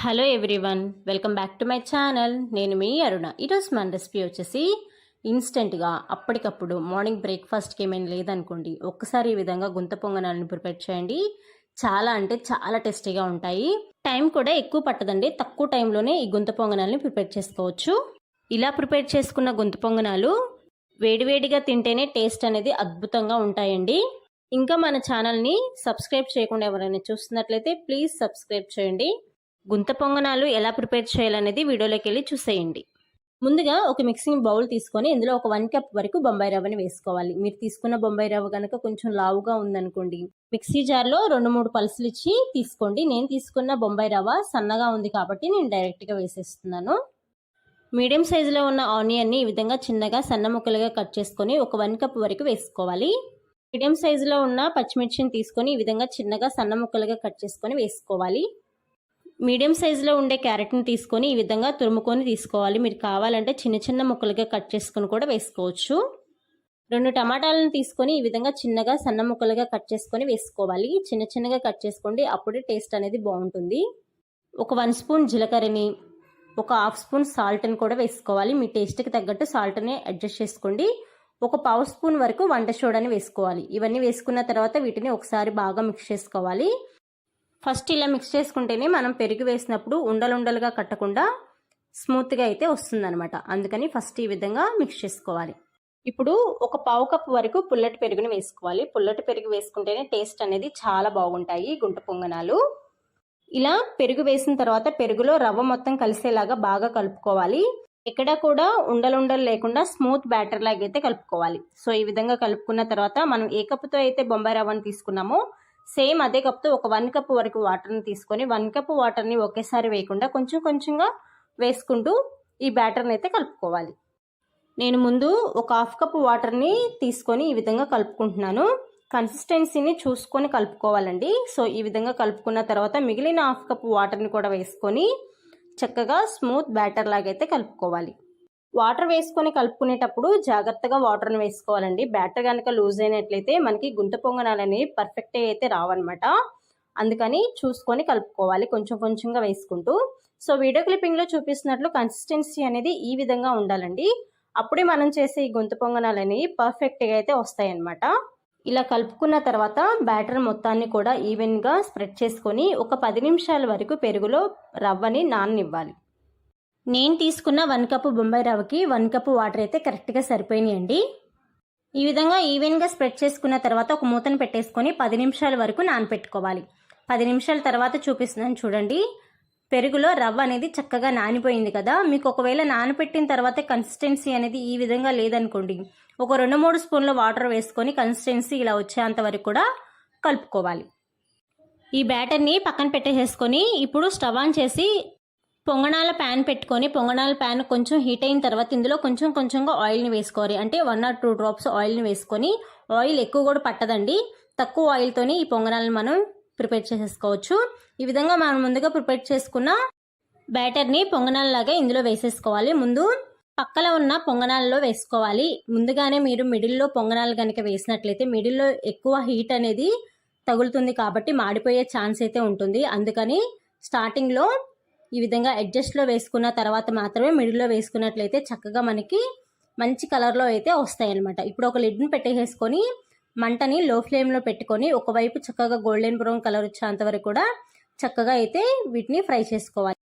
Hello everyone, welcome back to my channel. నేను మీ అరుణ. ఈరోజు మన రెసిపీ వచ్చేసి ఇన్స్టెంట్గా అప్పటికప్పుడు మార్నింగ్ బ్రేక్ఫాస్ట్కి ఏమైనా లేదనుకోండి, ఒక్కసారి ఈ విధంగా గుంత పొంగనాలను ప్రిపేర్ చేయండి. చాలా అంటే చాలా టేస్టీగా ఉంటాయి. టైం కూడా ఎక్కువ పట్టదండి. తక్కువ టైంలోనే ఈ గుంత పొంగనాలని ప్రిపేర్ చేసుకోవచ్చు. ఇలా ప్రిపేర్ చేసుకున్న గుంత పొంగనాలు వేడివేడిగా తింటేనే టేస్ట్ అనేది అద్భుతంగా ఉంటాయండి. ఇంకా మన ఛానల్ని సబ్స్క్రైబ్ చేయకుండా ఎవరైనా చూస్తున్నట్లయితే ప్లీజ్ సబ్స్క్రైబ్ చేయండి. గుంత పొంగనాలు ఎలా ప్రిపేర్ చేయాలనేది వీడియోలోకి వెళ్ళి చూసేయండి. ముందుగా ఒక మిక్సింగ్ బౌల్ తీసుకొని ఇందులో ఒక 1 కప్ వరకు బొంబాయి రవ్వని వేసుకోవాలి. మీరు తీసుకున్న బొంబాయి రవ్వ కనుక కొంచెం లావుగా ఉందనుకోండి, మిక్సీ జార్లో 2-3 పల్సులు ఇచ్చి తీసుకోండి. నేను తీసుకున్న బొంబాయి రవ్వ సన్నగా ఉంది కాబట్టి నేను డైరెక్ట్గా వేసేస్తున్నాను. మీడియం సైజులో ఉన్న ఆనియన్ని ఈ విధంగా చిన్నగా సన్న ముక్కలుగా కట్ చేసుకొని ఒక 1 కప్ వరకు వేసుకోవాలి. మీడియం సైజులో ఉన్న పచ్చిమిర్చిని తీసుకొని ఈ విధంగా చిన్నగా సన్న ముక్కలుగా కట్ చేసుకొని వేసుకోవాలి. మీడియం సైజులో ఉండే క్యారెట్ని తీసుకొని ఈ విధంగా తురుముకొని తీసుకోవాలి. మీరు కావాలంటే చిన్న చిన్న ముక్కలుగా కట్ చేసుకొని కూడా వేసుకోవచ్చు. 2 టమాటాలను తీసుకొని ఈ విధంగా చిన్నగా సన్న ముక్కలుగా కట్ చేసుకొని వేసుకోవాలి. చిన్న చిన్నగా కట్ చేసుకోండి, అప్పుడే టేస్ట్ అనేది బాగుంటుంది. ఒక 1 స్పూన్ జీలకర్రని, ఒక 1/2 స్పూన్ సాల్ట్ని కూడా వేసుకోవాలి. మీ టేస్ట్కి తగ్గట్టు సాల్ట్ని అడ్జస్ట్ చేసుకోండి. ఒక 1/2 స్పూన్ వరకు వంట సోడాని వేసుకోవాలి. ఇవన్నీ వేసుకున్న తర్వాత వీటిని ఒకసారి బాగా మిక్స్ చేసుకోవాలి. ఫస్ట్ ఇలా మిక్స్ చేసుకుంటేనే మనం పెరుగు వేసినప్పుడు ఉండలుండలుగా కట్టకుండా స్మూత్గా అయితే వస్తుందన్నమాట. అందుకని ఫస్ట్ ఈ విధంగా మిక్స్ చేసుకోవాలి. ఇప్పుడు ఒక 1/2 కప్ వరకు పుల్లటి పెరుగుని వేసుకోవాలి. పుల్లటి పెరుగు వేసుకుంటేనే టేస్ట్ అనేది చాలా బాగుంటాయి గుంట పొంగనాలు. ఇలా పెరుగు వేసిన తర్వాత పెరుగులో రవ్వ మొత్తం కలిసేలాగా బాగా కలుపుకోవాలి. ఎక్కడ కూడా ఉండలుండలు లేకుండా స్మూత్ బ్యాటర్ లాగైతే కలుపుకోవాలి. సో ఈ విధంగా కలుపుకున్న తర్వాత మనం ఏ కప్పుతో అయితే బొంబాయి రవ్వను తీసుకున్నామో సేమ్ అదే కప్తో ఒక 1 కప్ వరకు వాటర్ని తీసుకొని 1 కప్ వాటర్ని ఒకేసారి వేయకుండా కొంచెం కొంచెంగా వేసుకుంటూ ఈ బ్యాటర్ని అయితే కలుపుకోవాలి. నేను ముందు ఒక 1/2 కప్ వాటర్ని తీసుకొని ఈ విధంగా కలుపుకుంటున్నాను. కన్సిస్టెన్సీని చూసుకొని కలుపుకోవాలండి. సో ఈ విధంగా కలుపుకున్న తర్వాత మిగిలిన 1/2 కప్ వాటర్ని కూడా వేసుకొని చక్కగా స్మూత్ బ్యాటర్ లాగైతే కలుపుకోవాలి. వాటర్ వేసుకొని కలుపుకునేటప్పుడు జాగ్రత్తగా వాటర్ని వేసుకోవాలండి. బ్యాటర్ కనుక లూజ్ అయినట్లయితే మనకి గుంత పొంగనాలు అనేవి పర్ఫెక్ట్గా అయితే రావన్నమాట. అందుకని చూసుకొని కలుపుకోవాలి, కొంచెం కొంచెంగా వేసుకుంటూ. సో వీడియో క్లిప్పింగ్లో చూపిస్తున్నట్లు కన్సిస్టెన్సీ అనేది ఈ విధంగా ఉండాలండి. అప్పుడే మనం చేసే ఈ గుంత పొంగనాలు అనేవి పర్ఫెక్ట్గా అయితే వస్తాయన్నమాట. ఇలా కలుపుకున్న తర్వాత బ్యాటర్ మొత్తాన్ని కూడా ఈవెన్గా స్ప్రెడ్ చేసుకొని ఒక 10 నిమిషాల వరకు పెరుగులో రవ్వని నాననివ్వాలి. నేను తీసుకున్న 1 కప్పు బొంబాయి రవ్వకి 1 కప్పు వాటర్ అయితే కరెక్ట్గా సరిపోయినాయండి. ఈ విధంగా ఈవెన్గా స్ప్రెడ్ చేసుకున్న తర్వాత ఒక మూతను పెట్టేసుకొని 10 నిమిషాల వరకు నానపెట్టుకోవాలి. 10 నిమిషాల తర్వాత చూపిస్తున్నాను చూడండి. పెరుగులో రవ్వ అనేది చక్కగా నానిపోయింది కదా. మీకు ఒకవేళ నానపెట్టిన తర్వాత కన్సిస్టెన్సీ అనేది ఈ విధంగా లేదనుకోండి, ఒక 2-3 స్పూన్ల వాటర్ వేసుకొని కన్సిస్టెన్సీ ఇలా వచ్చేంత వరకు కూడా కలుపుకోవాలి. ఈ బ్యాటర్ని పక్కన పెట్టేసేసుకొని ఇప్పుడు స్టవ్ ఆన్ చేసి పొంగనాల ప్యాన్ పెట్టుకొని పొంగనాల ప్యాన్ కొంచెం హీట్ అయిన తర్వాత ఇందులో కొంచెం కొంచెంగా ఆయిల్ని వేసుకోవాలి. అంటే 1 or 2 డ్రాప్స్ ఆయిల్ని వేసుకొని, ఆయిల్ ఎక్కువ కూడా పట్టదండి, తక్కువ ఆయిల్తోని ఈ పొంగనాలను మనం ప్రిపేర్ చేసేసుకోవచ్చు. ఈ విధంగా మనం ముందుగా ప్రిపేర్ చేసుకున్న బ్యాటర్ని పొంగనాలలాగా ఇందులో వేసేసుకోవాలి. ముందు పక్కన ఉన్న పొంగనాలలో వేసుకోవాలి. ముందుగానే మీరు మిడిల్లో పొంగనాలు కనుక వేసినట్లయితే మిడిల్లో ఎక్కువ హీట్ అనేది తగులుతుంది కాబట్టి మాడిపోయే ఛాన్స్ అయితే ఉంటుంది. అందుకని స్టార్టింగ్లో ఈ విధంగా అడ్జస్ట్లో వేసుకున్న తర్వాత మాత్రమే మిడిల్లో వేసుకున్నట్లయితే చక్కగా మనకి మంచి కలర్లో అయితే వస్తాయి అన్నమాట. ఇప్పుడు ఒక లిడ్ని పెట్టేసుకొని మంటని లో ఫ్లేమ్లో పెట్టుకొని ఒకవైపు చక్కగా గోల్డెన్ బ్రౌన్ కలర్ వచ్చేంత వరకు కూడా చక్కగా అయితే వీటిని ఫ్రై చేసుకోవాలి.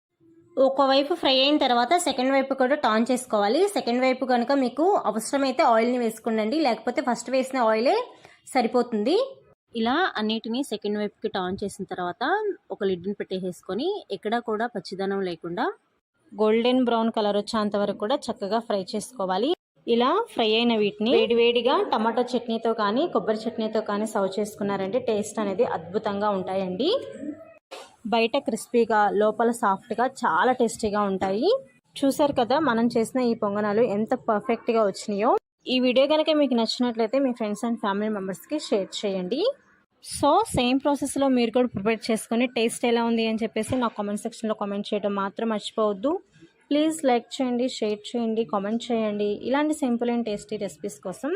ఒకవైపు ఫ్రై అయిన తర్వాత సెకండ్ వైపు కూడా టర్న్ చేసుకోవాలి. సెకండ్ వైపు కనుక మీకు అవసరమైతే ఆయిల్ని వేసుకునండి, లేకపోతే ఫస్ట్ వేసిన ఆయిలే సరిపోతుంది. ఇలా అన్నిటినీ సెకండ్ వైపుకి టర్న్ చేసిన తర్వాత ఒక లిడ్ని పెట్టేసుకొని ఎక్కడా కూడా పచ్చిదనం లేకుండా గోల్డెన్ బ్రౌన్ కలర్ వచ్చేంత వరకు కూడా చక్కగా ఫ్రై చేసుకోవాలి. ఇలా ఫ్రై అయిన వీటిని వేడివేడిగా టమాటో చట్నీతో కానీ కొబ్బరి చట్నీతో కానీ సర్వ్ చేసుకున్నారంటే టేస్ట్ అనేది అద్భుతంగా ఉంటాయండి. బయట క్రిస్పీగా లోపల సాఫ్ట్గా చాలా టేస్టీగా ఉంటాయి. చూసారు కదా మనం చేసిన ఈ పొంగనాలు ఎంత పర్ఫెక్ట్గా వచ్చినాయో. ఈ వీడియో కనుక మీకు నచ్చినట్లయితే మీ ఫ్రెండ్స్ అండ్ ఫ్యామిలీ మెంబర్స్కి షేర్ చేయండి. సో సేమ్ ప్రాసెస్లో మీరు కూడా ప్రిపేర్ చేసుకొని టేస్ట్ ఎలా ఉంది అని చెప్పేసి నా కామెంట్ సెక్షన్లో కామెంట్ చేయడం మాత్రం మర్చిపోవద్దు. ప్లీజ్ లైక్ చేయండి, షేర్ చేయండి, కామెంట్ చేయండి. ఇలాంటి సింపుల్ అండ్ టేస్టీ రెసిపీస్ కోసం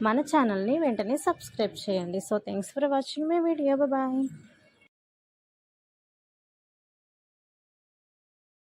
మన ఛానల్ని వెంటనే సబ్స్క్రైబ్ చేయండి. So thanks for watching my video. Bye.